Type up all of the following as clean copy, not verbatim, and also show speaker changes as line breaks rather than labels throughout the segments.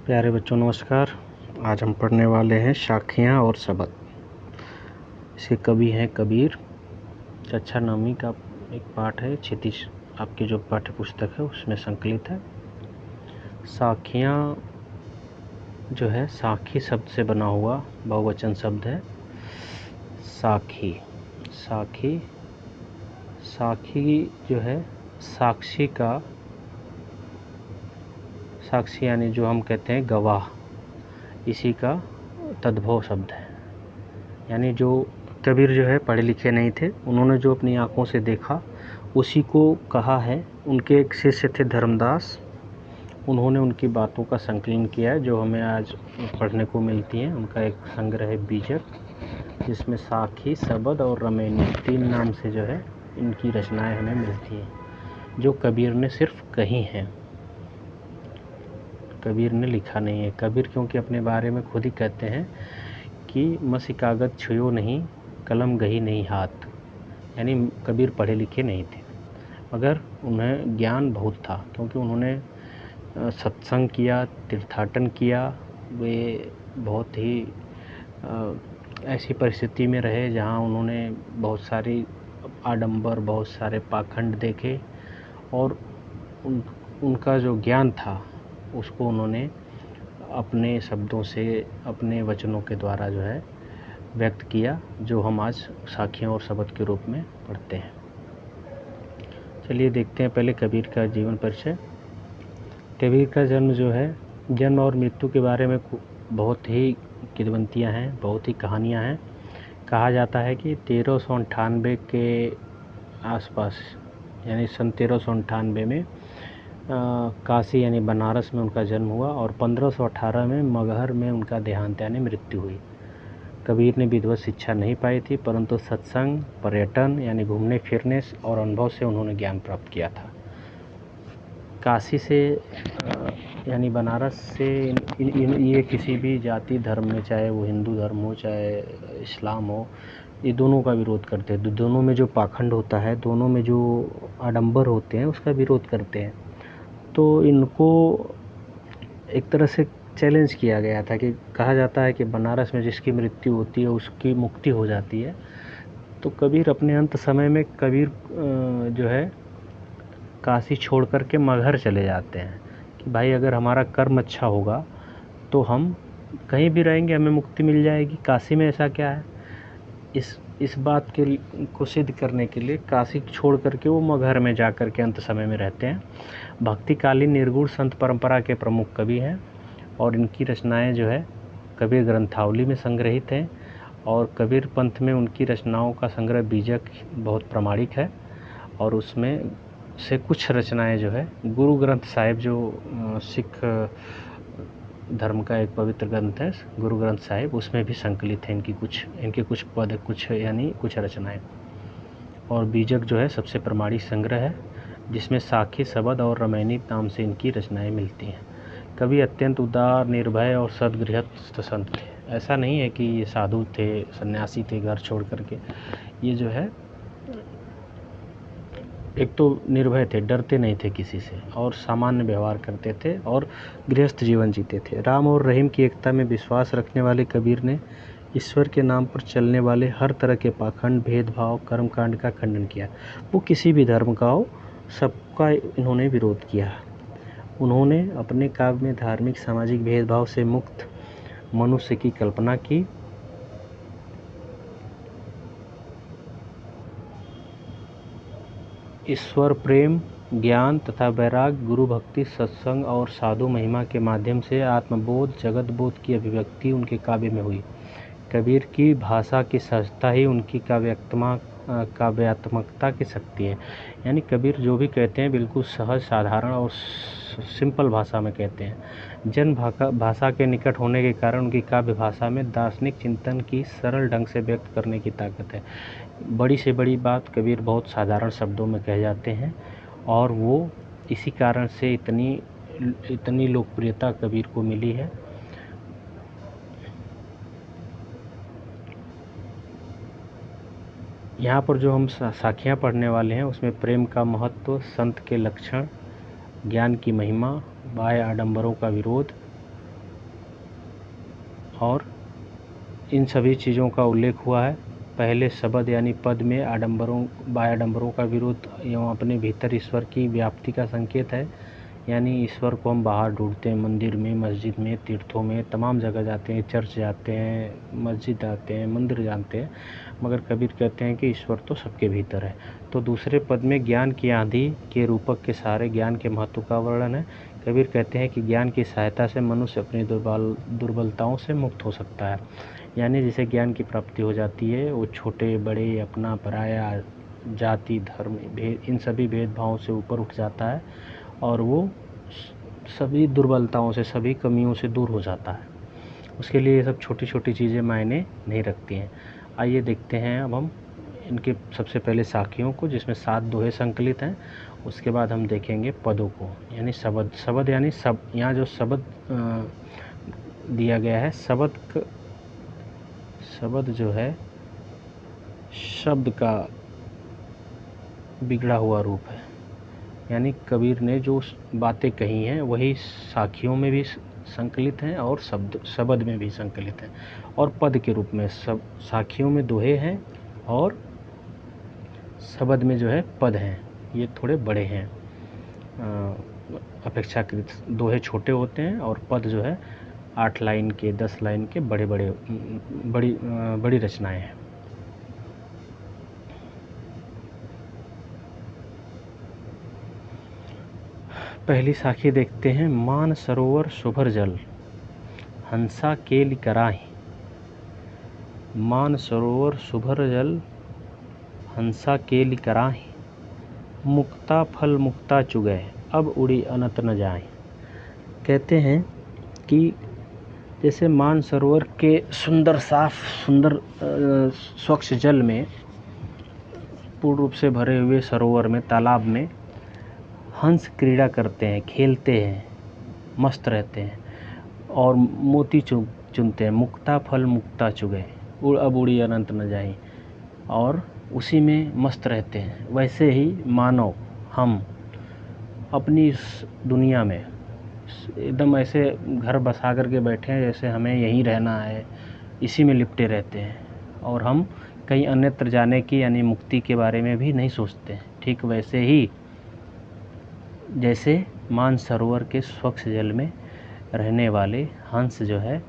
प्यारे बच्चों नमस्कार। आज हम पढ़ने वाले हैं साखियाँ और सबद। इसके कवि हैं कबीर। कक्षा 9वीं का एक पाठ है, क्षितिज आपकी जो पाठ्य पुस्तक है उसमें संकलित है। साखियाँ जो है साखी शब्द से बना हुआ बहुवचन शब्द है। साखी साखी साखी जो है साक्षी का, साक्षी यानी जो हम कहते हैं गवाह, इसी का तद्भव शब्द है। यानी जो कबीर जो है पढ़े लिखे नहीं थे, उन्होंने जो अपनी आँखों से देखा उसी को कहा है। उनके एक शिष्य थे धर्मदास, उन्होंने उनकी बातों का संकलन किया है जो हमें आज पढ़ने को मिलती हैं। उनका एक संग्रह है बीजक, जिसमें साखी, सबद और रमैनी 3 नाम से जो है इनकी रचनाएं हमें मिलती हैं, जो कबीर ने सिर्फ कही हैं, कबीर ने लिखा नहीं है। कबीर क्योंकि अपने बारे में खुद ही कहते हैं कि मसी कागज़ छुयो नहीं, कलम गही नहीं हाथ। यानी कबीर पढ़े लिखे नहीं थे, मगर उन्हें ज्ञान बहुत था, क्योंकि उन्होंने सत्संग किया, तीर्थाटन किया। वे बहुत ही ऐसी परिस्थिति में रहे जहाँ उन्होंने बहुत सारी आडंबर, बहुत सारे पाखंड देखे, और उनका जो ज्ञान था उसको उन्होंने अपने शब्दों से, अपने वचनों के द्वारा जो है व्यक्त किया, जो हम आज साखियों और सबद के रूप में पढ़ते हैं। चलिए देखते हैं पहले कबीर का जीवन परिचय। कबीर का जन्म जो है, जन्म और मृत्यु के बारे में बहुत ही किंवदंतियाँ हैं, बहुत ही कहानियाँ हैं। कहा जाता है कि 1398 के आसपास, यानी सन 1398 में काशी यानी बनारस में उनका जन्म हुआ, और 1518 में मगहर में उनका देहांत यानी मृत्यु हुई। कबीर ने विधिवत शिक्षा नहीं पाई थी, परंतु सत्संग, पर्यटन यानी घूमने फिरने और अनुभव से उन्होंने ज्ञान प्राप्त किया था। काशी से यानी बनारस से ये किसी भी जाति धर्म में, चाहे वो हिंदू धर्म हो चाहे इस्लाम हो, ये दोनों का विरोध करते हैं। दोनों में जो पाखंड होता है, दोनों में जो आडंबर होते हैं, उसका विरोध करते हैं। तो इनको एक तरह से चैलेंज किया गया था कि कहा जाता है कि बनारस में जिसकी मृत्यु होती है उसकी मुक्ति हो जाती है। तो कबीर अपने अंत समय में कबीर जो है काशी छोड़ कर के मगहर चले जाते हैं कि भाई अगर हमारा कर्म अच्छा होगा तो हम कहीं भी रहेंगे, हमें मुक्ति मिल जाएगी, काशी में ऐसा क्या है। इस बात के को सिद्ध करने के लिए काशी छोड़ करके वो मगहर में जा कर के अंत समय में रहते हैं। भक्तिकालीन निर्गुण संत परंपरा के प्रमुख कवि हैं, और इनकी रचनाएं जो है कबीर ग्रंथावली में संग्रहित हैं, और कबीर पंथ में उनकी रचनाओं का संग्रह बीजक बहुत प्रामाणिक है। और उसमें से कुछ रचनाएं जो है गुरु ग्रंथ साहिब, जो सिख धर्म का एक पवित्र ग्रंथ है गुरु ग्रंथ साहिब, उसमें भी संकलित है इनके कुछ पद, कुछ रचनाएं। और बीजक जो है सबसे प्रामाणिक संग्रह है, जिसमें साखी, सबद और रमैनी नाम से इनकी रचनाएं मिलती हैं। कवि अत्यंत उदार, निर्भय और सद्गृहस्थ संत थे। ऐसा नहीं है कि ये साधु थे, सन्यासी थे घर छोड़ करके। ये जो है एक तो निर्भय थे, डरते नहीं थे किसी से, और सामान्य व्यवहार करते थे और गृहस्थ जीवन जीते थे। राम और रहीम की एकता में विश्वास रखने वाले कबीर ने ईश्वर के नाम पर चलने वाले हर तरह के पाखंड, भेदभाव, कर्मकांड का खंडन किया। वो किसी भी धर्म का हो, सबका इन्होंने विरोध किया। उन्होंने अपने काव्य में धार्मिक, सामाजिक भेदभाव से मुक्त मनुष्य की कल्पना की। ईश्वर प्रेम, ज्ञान तथा वैराग्य, गुरु भक्ति, सत्संग और साधु महिमा के माध्यम से आत्मबोध, जगत बोध की अभिव्यक्ति उनके काव्य में हुई। कबीर की भाषा की सहजता ही उनकी काव्यात्मकता की शक्ति है। यानी कबीर जो भी कहते हैं बिल्कुल सहज, साधारण और सिंपल भाषा में कहते हैं। जन भाषा के निकट होने के कारण उनकी काव्य भाषा में दार्शनिक चिंतन की सरल ढंग से व्यक्त करने की ताकत है। बड़ी से बड़ी बात कबीर बहुत साधारण शब्दों में कह जाते हैं, और वो इसी कारण से इतनी लोकप्रियता कबीर को मिली है। यहाँ पर जो हम साखियाँ पढ़ने वाले हैं उसमें प्रेम का महत्व, संत के लक्षण, ज्ञान की महिमा, बाह्य आडंबरों का विरोध, और इन सभी चीज़ों का उल्लेख हुआ है। पहले शब्द यानी पद में बाह्याडंबरों का विरोध एवं अपने भीतर ईश्वर की व्याप्ति का संकेत है। यानी ईश्वर को हम बाहर ढूंढते हैं, मंदिर में, मस्जिद में, तीर्थों में, तमाम जगह जाते हैं, चर्च जाते हैं, मस्जिद जाते हैं, मंदिर जाते हैं, मगर कबीर कहते हैं कि ईश्वर तो सबके भीतर है। तो दूसरे पद में ज्ञान की आंधी के रूपक के सहारे ज्ञान के महत्व का वर्णन है। कबीर कहते हैं कि ज्ञान की सहायता से मनुष्य अपनी दुर्बलताओं से मुक्त हो सकता है। यानी जिसे ज्ञान की प्राप्ति हो जाती है वो छोटे बड़े, अपना पराया, जाति धर्म भेद, इन सभी भेदभावों से ऊपर उठ जाता है और वो सभी दुर्बलताओं से, सभी कमियों से दूर हो जाता है। उसके लिए ये सब छोटी छोटी चीज़ें मायने नहीं रखती हैं। आइए देखते हैं अब हम इनके सबसे पहले साखियों को, जिसमें 7 दोहे संकलित हैं। उसके बाद हम देखेंगे पदों को, यानी शब्द यानी सब। यहाँ जो शब्द दिया गया है, शब्द जो है शब्द का बिगड़ा हुआ रूप है। यानी कबीर ने जो बातें कही हैं वही साखियों में भी संकलित हैं और शब्द में भी संकलित हैं, और पद के रूप में। सब साखियों में दोहे हैं और शब्द में जो है पद हैं। ये थोड़े बड़े हैं, अपेक्षाकृत दोहे छोटे होते हैं और पद जो है 8 लाइन के, 10 लाइन के बड़ी रचनाएं हैं। पहली साखी देखते हैं। मान सरोवर शुभर जल, हंसा केलि कराहि। मान सरोवर शुभर जल, हंसा केलि कराहि। मुक्ता फल मुक्ता चुगै, अब उड़ी अनंत न जाए। कहते हैं कि जैसे मान सरोवर के सुंदर स्वच्छ जल में, पूर्ण रूप से भरे हुए सरोवर में, तालाब में हंस क्रीड़ा करते हैं, खेलते हैं, मस्त रहते हैं और मोती चुनते हैं। मुक्ता फल मुक्ता चुगै, अब उड़ी अनंत न जाए, और उसी में मस्त रहते हैं। वैसे ही मानव हम अपनी इस दुनिया में एकदम ऐसे घर बसा करके बैठे हैं जैसे हमें यहीं रहना है, इसी में लिपटे रहते हैं, और हम कहीं अन्यत्र जाने की यानी मुक्ति के बारे में भी नहीं सोचते। ठीक वैसे ही जैसे मान सरोवर के स्वच्छ जल में रहने वाले हंस जो है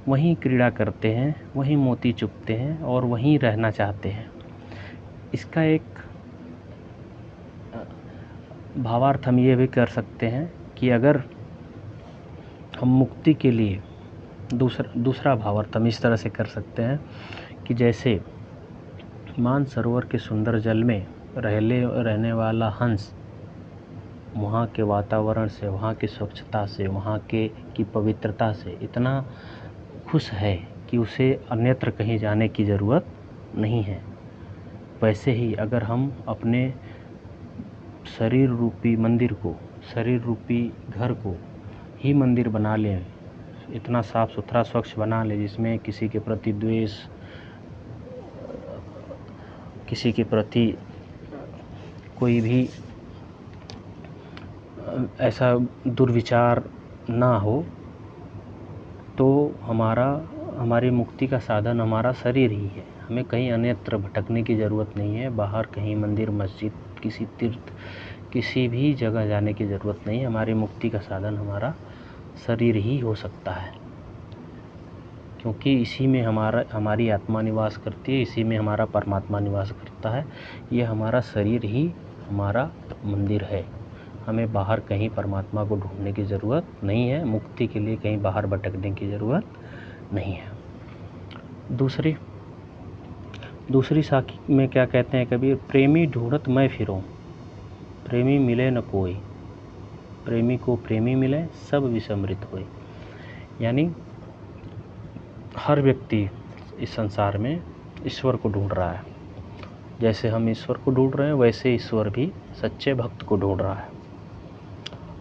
वहीं क्रीड़ा करते हैं, वहीं मोती चुगते हैं और वहीं रहना चाहते हैं। इसका एक भावार्थ हम ये भी कर सकते हैं कि अगर हम मुक्ति के लिए दूसरा भावार्थ हम इस तरह से कर सकते हैं कि जैसे मान सरोवर के सुंदर जल में रहने वाला हंस वहाँ के वातावरण से, वहाँ की स्वच्छता से, वहाँ की पवित्रता से इतना खुश है कि उसे अन्यत्र कहीं जाने की ज़रूरत नहीं है। वैसे ही अगर हम अपने शरीर रूपी मंदिर को, शरीर रूपी घर को ही मंदिर बना लें, इतना साफ़ सुथरा स्वच्छ बना लें जिसमें किसी के प्रति द्वेष, किसी के प्रति कोई भी ऐसा दुर्विचार ना हो, तो हमारी मुक्ति का साधन हमारा शरीर ही है। हमें कहीं अन्यत्र भटकने की ज़रूरत नहीं है, बाहर कहीं मंदिर, मस्जिद, किसी तीर्थ, किसी भी जगह जाने की ज़रूरत नहीं है। हमारी मुक्ति का साधन हमारा शरीर ही हो सकता है, क्योंकि इसी में हमारी आत्मा निवास करती है, इसी में हमारा परमात्मा निवास करता है। ये हमारा शरीर ही हमारा मंदिर है। हमें बाहर कहीं परमात्मा को ढूंढने की ज़रूरत नहीं है, मुक्ति के लिए कहीं बाहर भटकने की ज़रूरत नहीं है। दूसरी साखी में क्या कहते हैं कबीर? प्रेमी ढूंढत मैं फिरूं, प्रेमी मिले न कोई। प्रेमी को प्रेमी मिले, सब विस्मृत होए। यानी हर व्यक्ति इस संसार में ईश्वर को ढूंढ रहा है। जैसे हम ईश्वर को ढूंढ रहे हैं वैसे ईश्वर भी सच्चे भक्त को ढूंढ रहा है।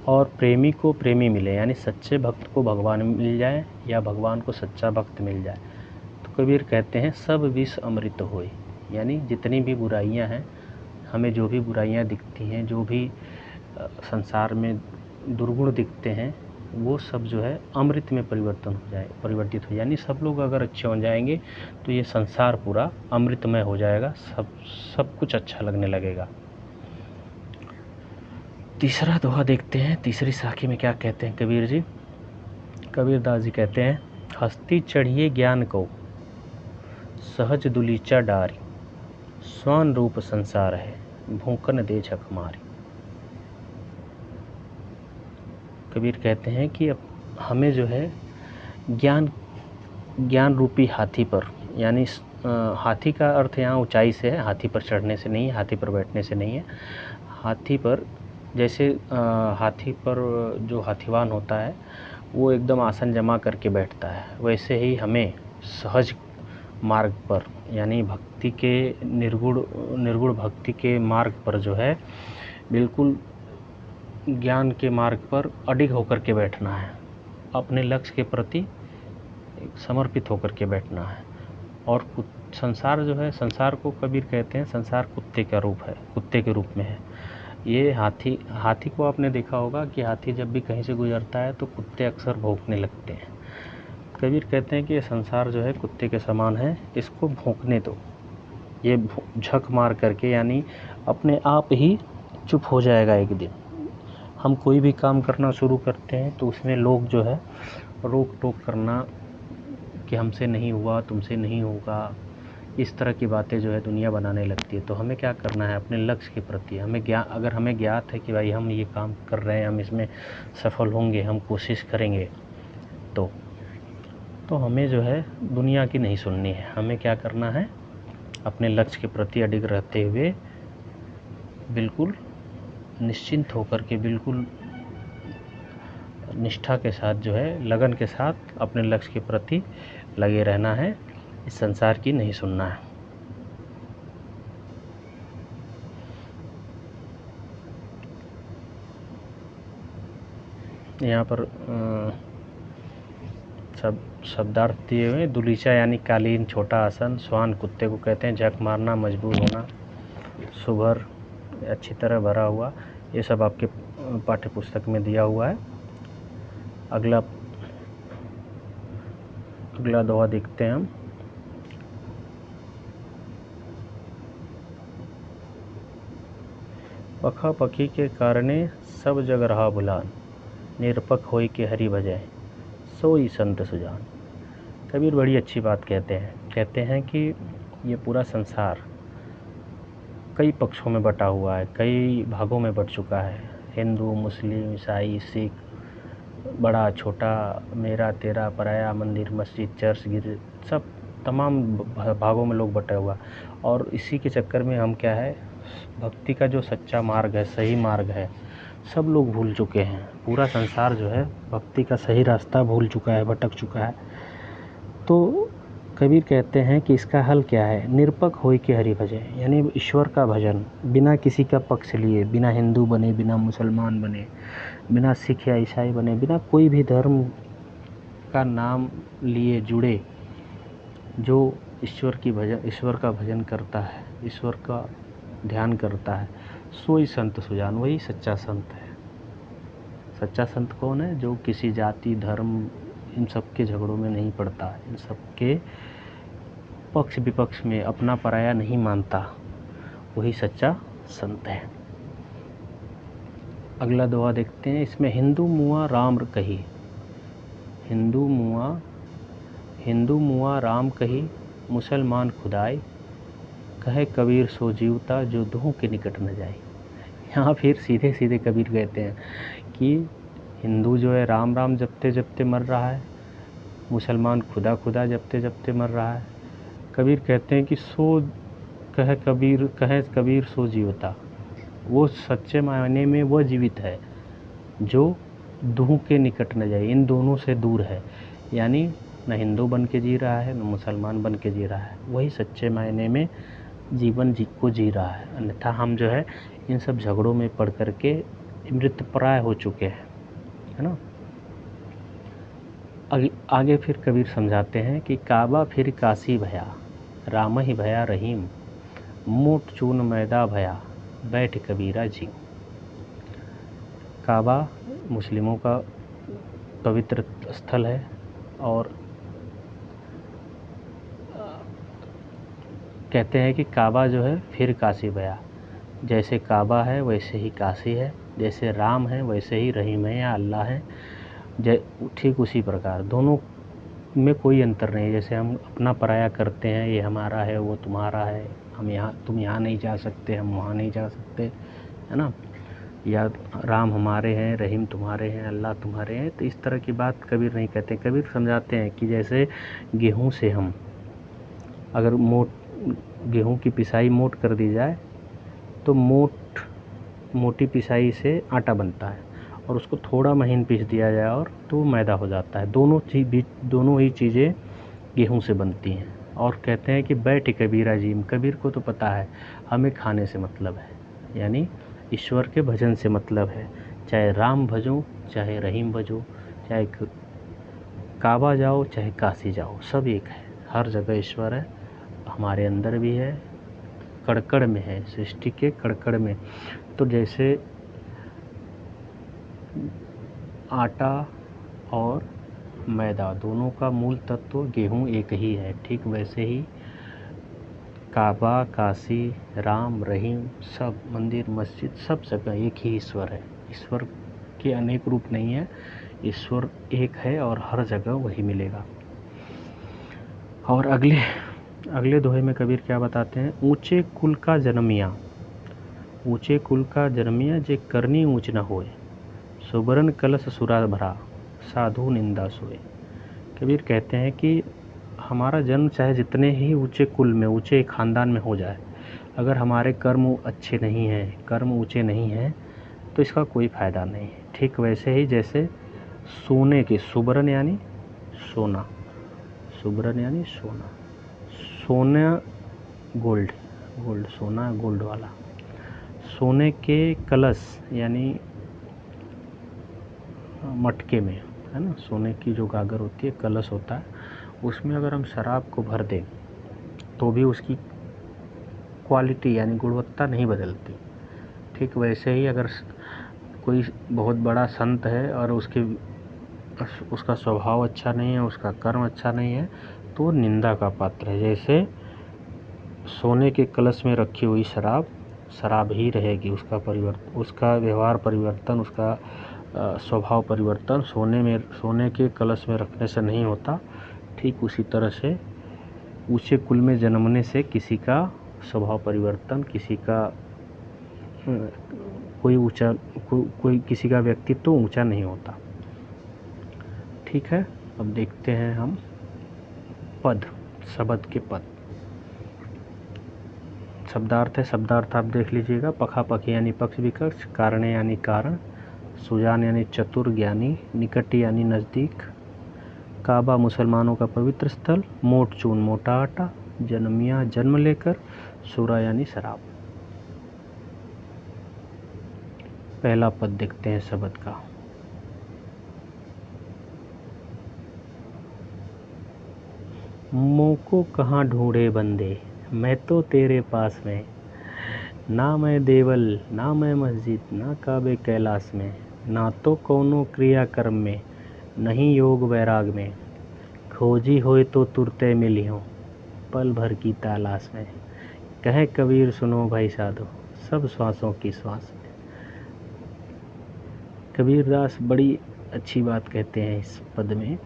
और प्रेमी को प्रेमी मिले, यानी सच्चे भक्त को भगवान मिल जाए या भगवान को सच्चा भक्त मिल जाए। तो कबीर कहते हैं सब विष अमृत होए। यानी जितनी भी बुराइयां हैं, हमें जो भी बुराइयां दिखती हैं, जो भी संसार में दुर्गुण दिखते हैं, वो सब जो है अमृत में परिवर्तित हो जाए, यानी सब लोग अगर अच्छे हो जाएंगे तो ये संसार पूरा अमृतमय हो जाएगा, सब कुछ अच्छा लगने लगेगा। तीसरा दोहा देखते हैं, तीसरी साखी में क्या कहते हैं कबीर जी। कबीरदास जी कहते हैं, हस्ती चढ़िए ज्ञान को सहज दुलीचा डारी, स्वान रूप संसार है भूकन दे झक मारी। कबीर कहते हैं कि अब हमें जो है ज्ञान रूपी हाथी पर, यानी हाथी का अर्थ यहाँ ऊंचाई से है, हाथी पर चढ़ने से नहीं है, हाथी पर बैठने से नहीं है। हाथी पर जैसे हाथी पर जो हाथीवान होता है वो एकदम आसन जमा करके बैठता है, वैसे ही हमें सहज मार्ग पर, यानी भक्ति के निर्गुण भक्ति के मार्ग पर जो है बिल्कुल ज्ञान के मार्ग पर अडिग होकर के बैठना है, अपने लक्ष्य के प्रति समर्पित होकर के बैठना है। और संसार जो है, संसार को कबीर कहते हैं संसार कुत्ते का रूप है, कुत्ते के रूप में है। ये हाथी को आपने देखा होगा कि हाथी जब भी कहीं से गुजरता है तो कुत्ते अक्सर भौंकने लगते हैं। कबीर कहते हैं कि ये संसार जो है कुत्ते के समान है, इसको भौंकने दो, ये झक मार करके यानी अपने आप ही चुप हो जाएगा एक दिन। हम कोई भी काम करना शुरू करते हैं तो उसमें लोग जो है रोक टोक करना कि हमसे नहीं हुआ, तुमसे नहीं होगा, इस तरह की बातें जो है दुनिया बनाने लगती है। तो हमें क्या करना है, अपने लक्ष्य के प्रति अगर हमें ज्ञात है कि भाई हम ये काम कर रहे हैं, हम इसमें सफल होंगे, हम कोशिश करेंगे, तो हमें जो है दुनिया की नहीं सुननी है। हमें क्या करना है, अपने लक्ष्य के प्रति अडिग रहते हुए बिल्कुल निश्चिंत होकर के, बिल्कुल निष्ठा के साथ जो है, लगन के साथ अपने लक्ष्य के प्रति लगे रहना है, इस संसार की नहीं सुनना है। यहाँ पर शब्दार्थ दिए हुए, दुलीचा यानी कालीन, छोटा आसन, स्वान कुत्ते को कहते हैं, झक मारना मजबूर होना, सुभर अच्छी तरह भरा हुआ, ये सब आपके पाठ्य पुस्तक में दिया हुआ है। अगला दोहा देखते हैं हम। पखा पखी के कारणे सब जग रहा भुलान, निरपक होई के हरि भजय सोई संत सुजान। कबीर बड़ी अच्छी बात कहते हैं कि ये पूरा संसार कई पक्षों में बटा हुआ है, कई भागों में बट चुका है। हिंदू, मुस्लिम, ईसाई, सिख, बड़ा छोटा, मेरा तेरा, पराया, मंदिर, मस्जिद, चर्च, गिरजा, सब तमाम भागों में लोग बटे हुआ। और इसी के चक्कर में हम क्या है, भक्ति का जो सच्चा मार्ग है, सही मार्ग है, सब लोग भूल चुके हैं। पूरा संसार जो है भक्ति का सही रास्ता भूल चुका है, भटक चुका है। तो कबीर कहते हैं कि इसका हल क्या है, निरपक होई के हरि भजय, यानी ईश्वर का भजन बिना किसी का पक्ष लिए, बिना हिंदू बने, बिना मुसलमान बने, बिना सिख या ईसाई बने, बिना कोई भी धर्म का नाम लिए जुड़े, जो ईश्वर का भजन करता है, ईश्वर का ध्यान करता है, सोई संत सुजान, वही सच्चा संत है। सच्चा संत कौन है, जो किसी जाति, धर्म, इन सब के झगड़ों में नहीं पड़ता, इन सब के पक्ष विपक्ष में अपना पराया नहीं मानता, वही सच्चा संत है। अगला दोहा देखते हैं, इसमें हिंदू मुआ राम कही, हिंदू मुआ राम कही, मुसलमान खुदाई, कहे कबीर सो जीवता जो दूहों के निकट न जाए। यहाँ फिर सीधे सीधे कबीर कहते हैं कि हिंदू जो है राम राम जपते जपते मर रहा है, मुसलमान खुदा खुदा जपते जपते मर रहा है। कबीर कहते हैं कि कहे कबीर सो जीवता, वो सच्चे मायने में वह जीवित है जो दूहों के निकट न जाए, इन दोनों से दूर है, यानी न हिंदू बन के जी रहा है, न मुसलमान बन के जी रहा है, वही सच्चे मायने में जीवन को जी रहा है। अन्यथा हम जो है इन सब झगड़ों में पड़ करके मृतप्राय हो चुके हैं, है ना। आगे फिर कबीर समझाते हैं कि काबा फिर काशी भया, राम ही भया रहीम, मोट चून मैदा भया, बैठ कबीरा जी। काबा मुस्लिमों का पवित्र स्थल है। और कहते हैं कि काबा जो है फिर काशी गया। जैसे काबा है वैसे ही काशी है, जैसे राम है वैसे ही रहीम है या अल्लाह है, ठीक उसी प्रकार दोनों में कोई अंतर नहीं। जैसे हम अपना पराया करते हैं, ये हमारा है वो तुम्हारा है, हम यहाँ तुम यहाँ नहीं जा सकते हम वहाँ नहीं जा सकते, है ना, या राम हमारे हैं रहीम तुम्हारे हैं अल्लाह तुम्हारे हैं, तो इस तरह की बात कबीर नहीं कहते। कबीर समझाते हैं कि जैसे गेहूँ से हम अगर गेहूँ की पिसाई मोट कर दी जाए तो मोटी पिसाई से आटा बनता है, और उसको थोड़ा महीन पीस दिया जाए और तो मैदा हो जाता है। दोनों ही चीज़ें गेहूँ से बनती हैं। और कहते हैं कि बैठ कबीर अजीम, कबीर को तो पता है हमें खाने से मतलब है, यानी ईश्वर के भजन से मतलब है। चाहे राम भजो, चाहे रहीम भजो, चाहे काबा जाओ, चाहे काशी जाओ, सब एक है। हर जगह ईश्वर है, हमारे अंदर भी है, कड़कड़ में है, सृष्टि के कड़कड़ में। तो जैसे आटा और मैदा दोनों का मूल तत्व गेहूँ एक ही है, ठीक वैसे ही काबा, काशी, राम, रहीम, सब मंदिर मस्जिद सब जगह एक ही ईश्वर है। ईश्वर के अनेक रूप नहीं है, ईश्वर एक है और हर जगह वही मिलेगा। और अगले दोहे में कबीर क्या बताते हैं, ऊंचे कुल का जन्मिया, ऊंचे कुल का जन्मिया जे करनी ऊंच न होए, सुबरन कलश सुरा भरा, साधु निंदा सोए। कबीर कहते हैं कि हमारा जन्म चाहे जितने ही ऊंचे कुल में, ऊंचे ख़ानदान में हो जाए, अगर हमारे कर्म अच्छे नहीं हैं, कर्म ऊंचे नहीं हैं, तो इसका कोई फ़ायदा नहीं है। ठीक वैसे ही जैसे सोने के, सुबरन यानी सोना, सुबरन यानी सोना, सोना गोल्ड, सोना गोल्ड वाला, सोने के कलश यानी मटके में, है ना, सोने की जो गागर होती है, कलश होता है, उसमें अगर हम शराब को भर दें तो भी उसकी क्वालिटी यानी गुणवत्ता नहीं बदलती। ठीक वैसे ही अगर कोई बहुत बड़ा संत है और उसका स्वभाव अच्छा नहीं है, उसका कर्म अच्छा नहीं है, तो निंदा का पात्र है। जैसे सोने के कलश में रखी हुई शराब ही रहेगी, उसका व्यवहार परिवर्तन, उसका स्वभाव परिवर्तन सोने के कलश में रखने से नहीं होता। ठीक उसी तरह से ऊंचे कुल में जन्मने से किसी का स्वभाव परिवर्तन, किसी का कोई किसी का व्यक्तित्व तो ऊंचा नहीं होता। ठीक है, अब देखते हैं हम पद, शब्द के पद। शब्दार्थ है, शब्दार्थ आप देख लीजिएगा। पखापखी यानी पक्ष विपक्ष, कारणे यानी कारण, सुजान यानी चतुर ज्ञानी, निकट यानी नज़दीक, काबा मुसलमानों का पवित्र स्थल, मोट चून मोटा आटा, जन्मिया जन्म लेकर, सुरा यानी शराब। पहला पद देखते हैं शब्द का। मोको कहाँ ढूंढे बंदे, मैं तो तेरे पास में, ना मैं देवल ना मैं मस्जिद, ना काबे कैलाश में, ना तो कौनो क्रियाकर्म में, नहीं योग वैराग में, खोजी होए तो तुरते मिली हो, पल भर की तलाश में। कहे कबीर सुनो भाई साधो, सब श्वासों की श्वास में। कबीरदास बड़ी अच्छी बात कहते हैं इस पद में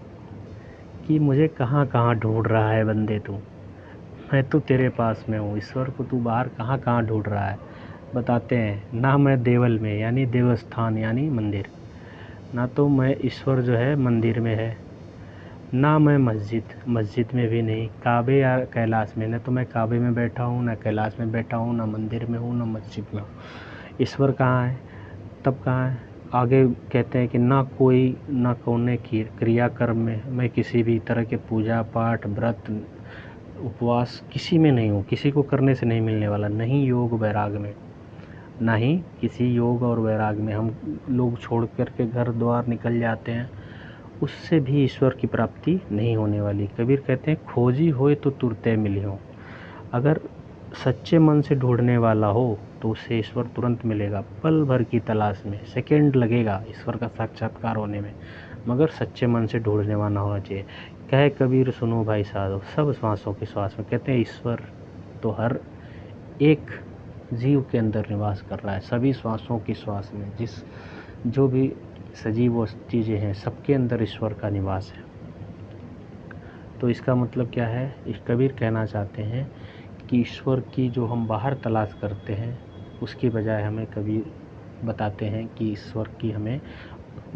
कि मुझे कहाँ कहाँ ढूंढ रहा है बंदे तू, मैं तो तेरे पास में हूँ। ईश्वर को तू बाहर कहाँ कहाँ ढूंढ रहा है। बताते हैं, ना मैं देवल में यानी देवस्थान यानी मंदिर, ना तो मैं ईश्वर जो है मंदिर में है, ना मैं मस्जिद में भी नहीं, काबे या कैलाश में, न तो मैं काबे में बैठा हूँ, ना कैलाश में बैठा हूँ, ना मंदिर में हूँ, ना मस्जिद में हूँ। ईश्वर कहाँ है, तब कहाँ है। आगे कहते हैं कि ना कौने की क्रियाकर्म में, मैं किसी भी तरह के पूजा पाठ व्रत उपवास किसी में नहीं हूँ, किसी को करने से नहीं मिलने वाला, नहीं योग वैराग में, ना ही किसी योग और वैराग में। हम लोग छोड़ कर के घर द्वार निकल जाते हैं, उससे भी ईश्वर की प्राप्ति नहीं होने वाली। कबीर कहते हैं खोजी होए तो तुरते मिली हो। अगर सच्चे मन से ढूंढने वाला हो तो उससे ईश्वर तुरंत मिलेगा, पल भर की तलाश में सेकंड लगेगा ईश्वर का साक्षात्कार होने में, मगर सच्चे मन से ढूंढने वाला होना चाहिए। कहे कबीर सुनो भाई साधो, सब श्वासों के श्वास में। कहते हैं ईश्वर तो हर एक जीव के अंदर निवास कर रहा है, सभी श्वासों की श्वास में, जो भी सजीव चीज़ें हैं सबके अंदर ईश्वर का निवास है। तो इसका मतलब क्या है, इस कबीर कहना चाहते हैं कि ईश्वर की जो हम बाहर तलाश करते हैं उसकी बजाय हमें कबीर बताते हैं कि ईश्वर की हमें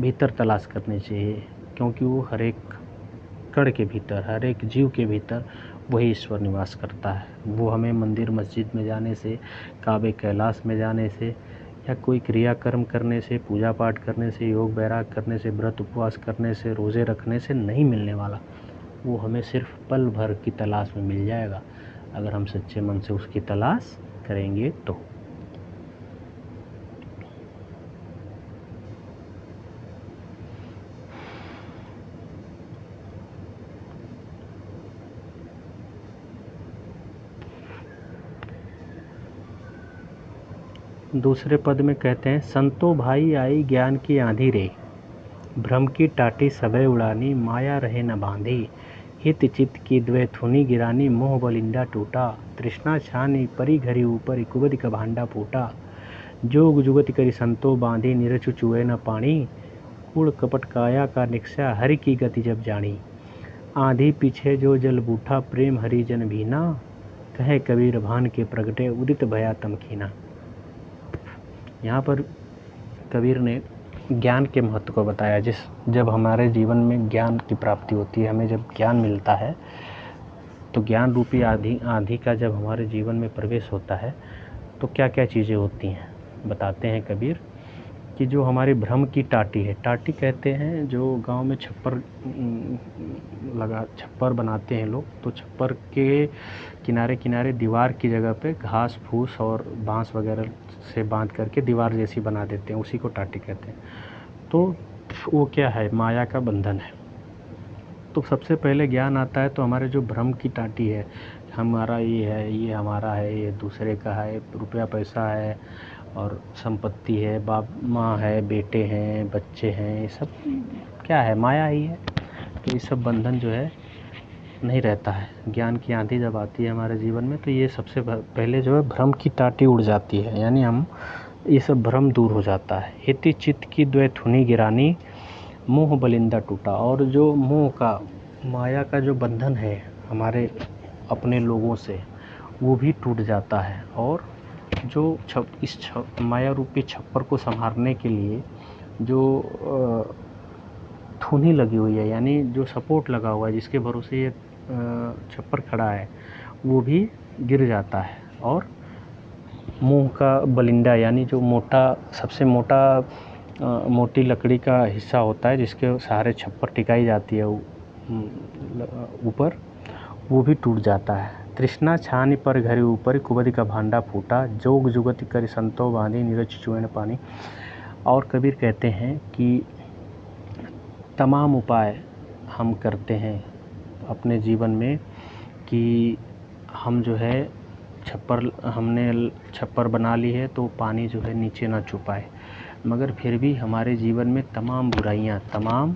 भीतर तलाश करनी चाहिए, क्योंकि वो हर एक कण के भीतर, हर एक जीव के भीतर वही ईश्वर निवास करता है। वो हमें मंदिर मस्जिद में जाने से, काबे कैलाश में जाने से, या कोई क्रियाकर्म करने से, पूजा पाठ करने से, योग वैराग करने से, व्रत उपवास करने से, रोज़े रखने से नहीं मिलने वाला। वो हमें सिर्फ पल भर की तलाश में मिल जाएगा, अगर हम सच्चे मन से उसकी तलाश करेंगे तो। दूसरे पद में कहते हैं, संतो भाई आई ज्ञान की आंधी रे, भ्रम की टाटी सबे उड़ानी, माया रहे न बांधी, हित चित्त की द्वैथुनी गिरानी, मोह बलिंदा टूटा, तृष्णा छानी परी घरी ऊपर, कुबद का भांडा फूटा, जोग जुगत करी संतो बांधी, निरचु चुए न पानी, कूड़ कपट काया का निक्सा, हरि की गति जब जानी, आंधी पीछे जो जल बूठा, प्रेम हरि जन भीना, कहे कबीर भान के प्रगटे, उदित भया तमकीना। यहाँ पर कबीर ने ज्ञान के महत्व को बताया। जब हमारे जीवन में ज्ञान की प्राप्ति होती है, हमें जब ज्ञान मिलता है, तो ज्ञान रूपी आंधी का जब हमारे जीवन में प्रवेश होता है तो क्या क्या चीज़ें होती हैं, बताते हैं कबीर कि जो हमारे भ्रम की टाटी है, टाटी कहते हैं जो गांव में छप्पर बनाते हैं लोग, तो छप्पर के किनारे किनारे दीवार की जगह पे घास फूस और बांस वगैरह से बांध करके दीवार जैसी बना देते हैं, उसी को टाटी कहते हैं। तो वो क्या है, माया का बंधन है। तो सबसे पहले ज्ञान आता है तो हमारे जो भ्रम की टाटी है, हमारा ये है, ये हमारा है, ये दूसरे का है, रुपया पैसा है और संपत्ति है, बाप माँ है, बेटे हैं, बच्चे हैं, ये सब क्या है, माया ही है। तो ये सब बंधन जो है नहीं रहता है। ज्ञान की आंधी जब आती है हमारे जीवन में तो ये सबसे पहले जो है भ्रम की टाटी उड़ जाती है, यानी हम ये सब भ्रम दूर हो जाता है। हिति चित्त की द्वैथुनी गिरानी, मोह बलिंदा टूटा, और जो मोह का, माया का जो बंधन है हमारे अपने लोगों से, वो भी टूट जाता है। और जो माया रूपी छप्पर को संभालने के लिए जो थूनी लगी हुई है, यानी जो सपोर्ट लगा हुआ है, जिसके भरोसे ये छप्पर खड़ा है, वो भी गिर जाता है। और मुंह का बलिंदा, यानी जो सबसे मोटी लकड़ी का हिस्सा होता है जिसके सहारे छप्पर टिकाई जाती है ऊपर, वो भी टूट जाता है। तृष्णा छानी पर घरे ऊपर, कुबद का भांडा फूटा, जोग जुगति कर संतो बांधी, नीरज चुए न पानी। और कबीर कहते हैं कि तमाम उपाय हम करते हैं अपने जीवन में कि हम जो है हमने छप्पर बना ली है तो पानी जो है नीचे ना छुपाए, मगर फिर भी हमारे जीवन में तमाम बुराइयां, तमाम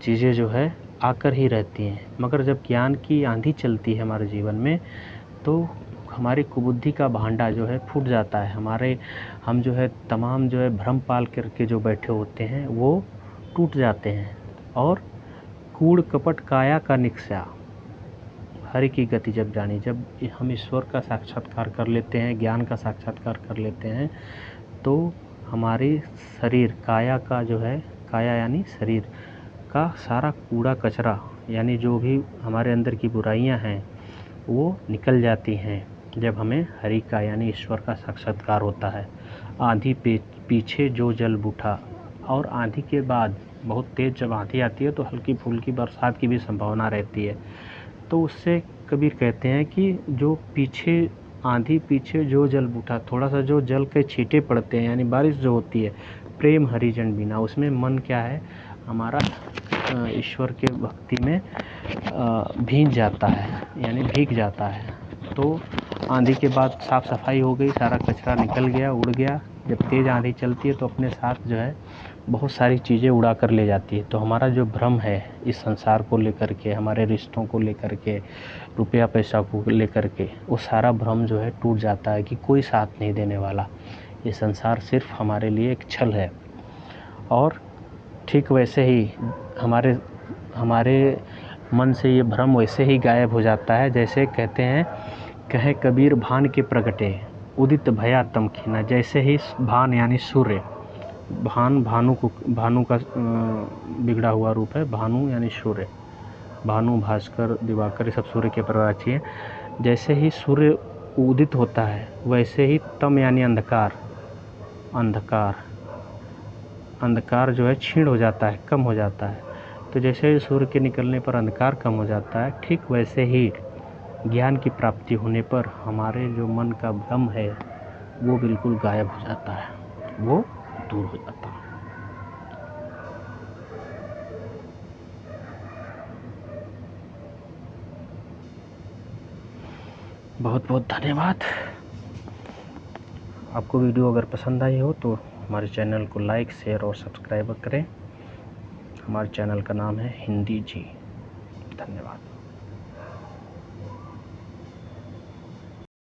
चीज़ें जो है आकर ही रहती हैं। मगर जब ज्ञान की आंधी चलती है हमारे जीवन में तो हमारी कुबुद्धि का भांडा जो है फूट जाता है। हम जो है तमाम जो है भ्रम पाल करके जो बैठे होते हैं वो टूट जाते हैं। और कूड़ कपट काया का निक्सा, हरि की गति जब जानी, जब हम ईश्वर का साक्षात्कार कर लेते हैं, ज्ञान का साक्षात्कार कर लेते हैं, तो हमारी शरीर काया का जो है, काया यानी शरीर का सारा कूड़ा कचरा, यानी जो भी हमारे अंदर की बुराइयां हैं वो निकल जाती हैं जब हमें हरि का यानी ईश्वर का साक्षात्कार होता है। आंधी पीछे जो जल बूठा, और आंधी के बाद बहुत तेज़ जब आंधी आती है तो हल्की फुल्की बरसात की भी संभावना रहती है। तो उससे कबीर कहते हैं कि जो आंधी पीछे जो जल बूठा, थोड़ा सा जो जल के छींटे पड़ते हैं यानी बारिश जो होती है, प्रेम हरिजन बिना, उसमें मन क्या है हमारा ईश्वर के भक्ति में भीग जाता है, यानी भीग जाता है। तो आंधी के बाद साफ़ सफाई हो गई, सारा कचरा निकल गया, उड़ गया। जब तेज़ आंधी चलती है तो अपने साथ जो है बहुत सारी चीज़ें उड़ा कर ले जाती है। तो हमारा जो भ्रम है इस संसार को लेकर के, हमारे रिश्तों को लेकर के, रुपया पैसा को लेकर के, वो सारा भ्रम जो है टूट जाता है कि कोई साथ नहीं देने वाला। ये संसार सिर्फ हमारे लिए एक छल है। और ठीक वैसे ही हमारे मन से ये भ्रम वैसे ही गायब हो जाता है, जैसे कहते हैं, कहे कबीर भान के प्रगटे उदित भया तम खीना। जैसे ही भान यानी सूर्य, भानु का बिगड़ा हुआ रूप है। भानु यानी सूर्य, भानु, भास्कर, दिवाकर, ये सब सूर्य के पर्यायवाची हैं। जैसे ही सूर्य उदित होता है वैसे ही तम यानी अंधकार जो है क्षीण हो जाता है, कम हो जाता है। तो जैसे ही सूर्य के निकलने पर अंधकार कम हो जाता है, ठीक वैसे ही ज्ञान की प्राप्ति होने पर हमारे जो मन का भ्रम है वो बिल्कुल गायब हो जाता है, वो दूर हो जाता है। बहुत बहुत धन्यवाद। आपको वीडियो अगर पसंद आई हो तो हमारे चैनल को लाइक, शेयर और सब्सक्राइब करें। हमारे चैनल का नाम है हिंदी जी। धन्यवाद।